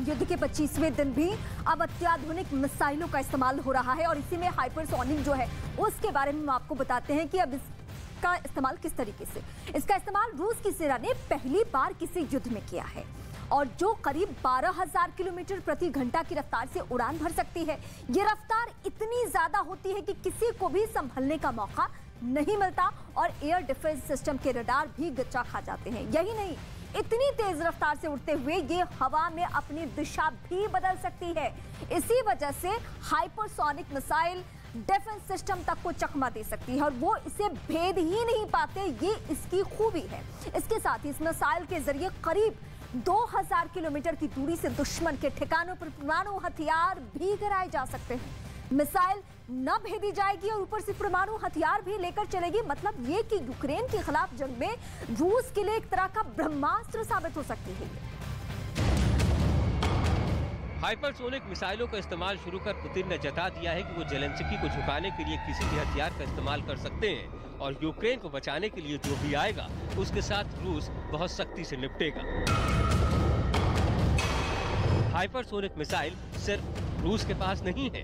युद्ध के 25वें दिन भी अब अत्याधुनिक मिसाइलों का इस्तेमाल हो रहा है और इसी में हाइपरसोनिक जो है उसके बारे में हम आपको बताते हैं कि अब इसका इस्तेमाल किस तरीके से। इसका इस्तेमाल रूस की सेना ने पहली बार किसी युद्ध में किया है और जो करीब 12,000 किलोमीटर प्रति घंटा की रफ्तार से उड़ान भर सकती है। ये रफ्तार इतनी ज्यादा होती है कि किसी को भी संभलने का मौका नहीं मिलता और एयर डिफेंस सिस्टम के रडार भी गच्चा खा जाते हैं। यही नहीं, इतनी तेज रफ्तार से उड़ते हुए ये हवा में अपनी दिशा भी बदल सकती है। इसी वजह से हाइपरसोनिक मिसाइल डिफेंस सिस्टम तक को चकमा दे सकती है और वो इसे भेद ही नहीं पाते। ये इसकी खूबी है। इसके साथ ही इस मिसाइल के जरिए करीब 2000 किलोमीटर की दूरी से दुश्मन के ठिकानों पर परमाणु हथियार भी गिराए जा सकते हैं। मिसाइल न भेदी जाएगी और ऊपर से परमाणु हथियार भी लेकर चलेगी। मतलब ये कि यूक्रेन के खिलाफ जंग में रूस के लिए एक तरह का ब्रह्मास्त्र साबित हो सकती है। हाइपरसोनिक मिसाइलों का इस्तेमाल शुरू कर पुतिन ने जता दिया है कि वो जेलेंस्की को झुकाने के लिए किसी भी हथियार का इस्तेमाल कर सकते हैं और यूक्रेन को बचाने के लिए जो भी आएगा उसके साथ रूस बहुत सख्ती से निपटेगा। हाइपरसोनिक मिसाइल सिर्फ रूस के पास नहीं है,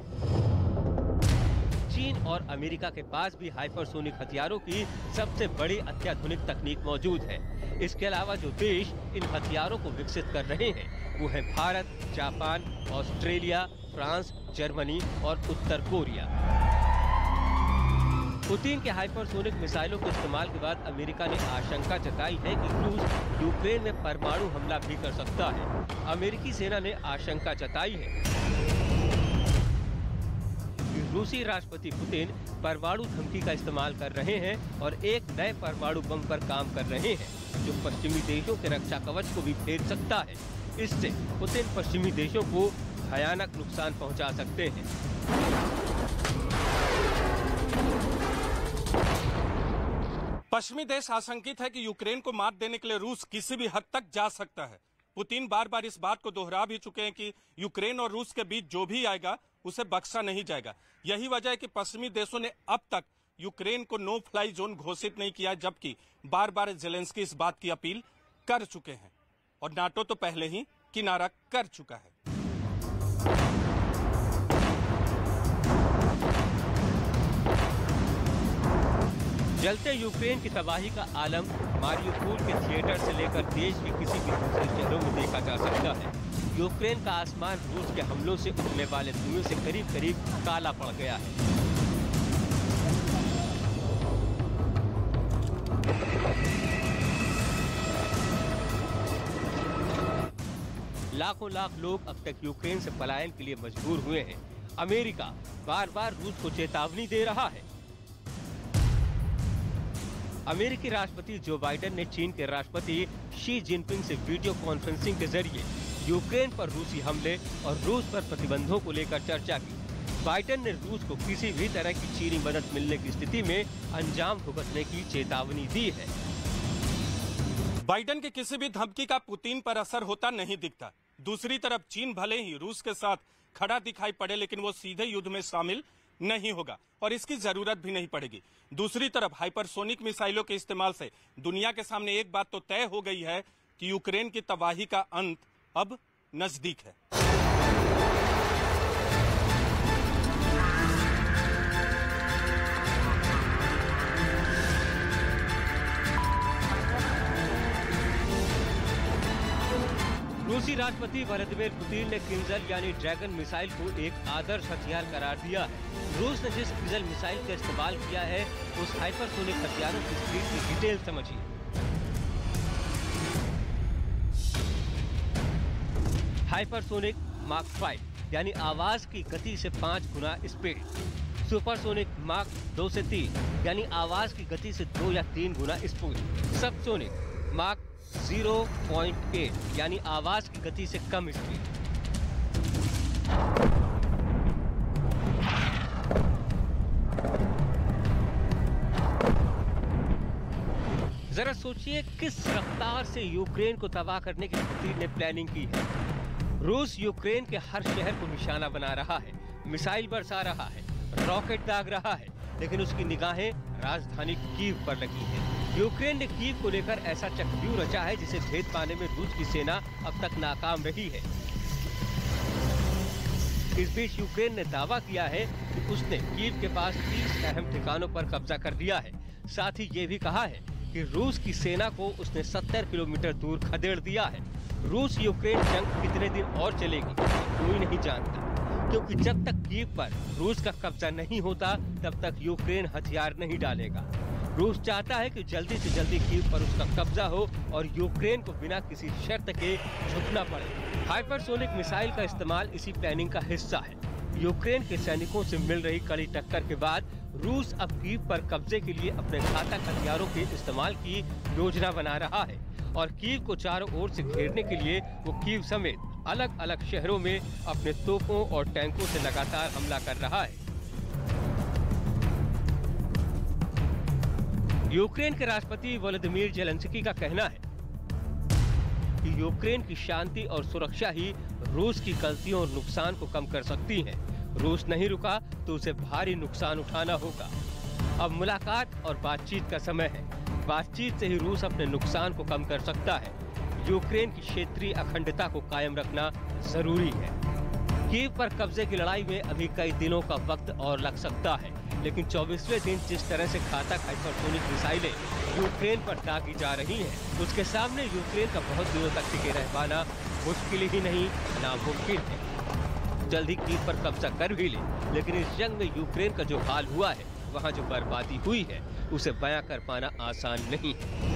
चीन और अमेरिका के पास भी हाइपरसोनिक हथियारों की सबसे बड़ी अत्याधुनिक तकनीक मौजूद है। इसके अलावा जो देश इन हथियारों को विकसित कर रहे हैं वो है Bharat, Japan, Australia, France, Germany और उत्तर कोरिया। पुतिन के हाइपरसोनिक मिसाइलों के इस्तेमाल के बाद अमेरिका ने आशंका जताई है कि रूस यूक्रेन में परमाणु हमला भी कर सकता है। अमेरिकी सेना ने आशंका जताई है कि रूसी राष्ट्रपति पुतिन परमाणु धमकी का इस्तेमाल कर रहे हैं और एक नए परमाणु बम पर काम कर रहे हैं जो पश्चिमी देशों के रक्षा कवच को भी फेर सकता है। इससे पुतिन पश्चिमी देशों को भयानक नुकसान पहुंचा सकते हैं। पश्चिमी देश आशंकित है कि यूक्रेन को मात देने के लिए रूस किसी भी हद तक जा सकता है। पुतिन बार बार इस बात को दोहरा भी चुके हैं कि यूक्रेन और रूस के बीच जो भी आएगा उसे बख्शा नहीं जाएगा। यही वजह है कि पश्चिमी देशों ने अब तक यूक्रेन को नो फ्लाई जोन घोषित नहीं किया, जबकि बार बार जेलेंस्की इस बात की अपील कर चुके हैं और नाटो तो पहले ही किनारा कर चुका है। जलते यूक्रेन की तबाही का आलम मारियुपोल के थिएटर से लेकर देश के किसी भी दूसरे शहरों में देखा जा सकता है। यूक्रेन का आसमान रूस के हमलों से उठने वाले धुएं से करीब करीब काला पड़ गया है। लाखों लाख लोग अब तक यूक्रेन से पलायन के लिए मजबूर हुए हैं। अमेरिका बार बार रूस को चेतावनी दे रहा है। अमेरिकी राष्ट्रपति जो बाइडेन ने चीन के राष्ट्रपति शी जिनपिंग से वीडियो कॉन्फ्रेंसिंग के जरिए यूक्रेन पर रूसी हमले और रूस पर प्रतिबंधों को लेकर चर्चा की। बाइडेन ने रूस को किसी भी तरह की चीनी मदद मिलने की स्थिति में अंजाम भुगतने की चेतावनी दी है। बाइडेन की किसी भी धमकी का पुतिन पर असर होता नहीं दिखता। दूसरी तरफ चीन भले ही रूस के साथ खड़ा दिखाई पड़े, लेकिन वो सीधे युद्ध में शामिल नहीं होगा और इसकी जरूरत भी नहीं पड़ेगी। दूसरी तरफ हाइपरसोनिक मिसाइलों के इस्तेमाल से दुनिया के सामने एक बात तो तय हो गई है कि यूक्रेन की तबाही का अंत अब नजदीक है। रूसी राष्ट्रपति व्लादिमीर पुतिन ने किंजल यानी ड्रैगन मिसाइल को एक आदर्श हथियार करार दिया है। रूस ने जिस किंजल मिसाइल का इस्तेमाल किया है उस हाइपरसोनिक हथियारों की स्पीड की डिटेल समझिए। हाइपरसोनिक माक 5 यानी आवाज की गति से 5 गुना स्पीड। सुपरसोनिक माक 2 से 3 यानी आवाज की गति से 2 या 3 गुना स्पीड। सबसोनिक माक 0.8 यानी आवाज की गति से कम स्पीड। जरा सोचिए किस रफ्तार से यूक्रेन को तबाह करने की पुतिन ने प्लानिंग की है। रूस यूक्रेन के हर शहर को निशाना बना रहा है, मिसाइल बरसा रहा है, रॉकेट दाग रहा है, लेकिन उसकी निगाहें राजधानी कीव पर लगी है। यूक्रेन ने कीव को लेकर ऐसा चक्रव्यूह रचा है जिसे भेद पाने में रूस की सेना अब तक नाकाम रही है। इस बीच यूक्रेन ने दावा किया है कि उसने कीव के पास 30 अहम ठिकानों पर कब्जा कर लिया है। साथ ही ये भी कहा है कि रूस की सेना को उसने 70 किलोमीटर दूर खदेड़ दिया है। रूस यूक्रेन जंग कितने दिन और चलेगी कोई नहीं जानता, क्योंकि जब तक कीव पर रूस का कब्जा नहीं होता तब तक यूक्रेन हथियार नहीं डालेगा। रूस चाहता है कि जल्दी से जल्दी कीव पर उसका कब्जा हो और यूक्रेन को बिना किसी शर्त के झुकना पड़े। हाइपरसोनिक मिसाइल का इस्तेमाल इसी प्लानिंग का हिस्सा है। यूक्रेन के सैनिकों से मिल रही कड़ी टक्कर के बाद रूस अब कीव पर कब्जे के लिए अपने घातक हथियारों के इस्तेमाल की योजना बना रहा है और कीव को चारों ओर से घेरने के लिए वो कीव समेत अलग अलग शहरों में अपने तोपों और टैंकों से लगातार हमला कर रहा है। यूक्रेन के राष्ट्रपति वोलोदिमीर जेलेंस्की का कहना है कि यूक्रेन की शांति और सुरक्षा ही रूस की गलतियों और नुकसान को कम कर सकती है। रूस नहीं रुका तो उसे भारी नुकसान उठाना होगा। अब मुलाकात और बातचीत का समय है। बातचीत से ही रूस अपने नुकसान को कम कर सकता है। यूक्रेन की क्षेत्रीय अखंडता को कायम रखना जरूरी है। कीव पर कब्जे की लड़ाई में अभी कई दिनों का वक्त और लग सकता है, लेकिन 24वें दिन जिस तरह से घातक हाइपरसोनिक मिसाइलें यूक्रेन पर दागी जा रही हैं, उसके सामने यूक्रेन का बहुत दिनों तक टिके रह पाना मुश्किल ही नहीं नामुमकिन है। जल्द ही कीव पर कब्जा कर भी ले, लेकिन इस जंग में यूक्रेन का जो हाल हुआ है, वहाँ जो बर्बादी हुई है, उसे बयां कर पाना आसान नहीं है।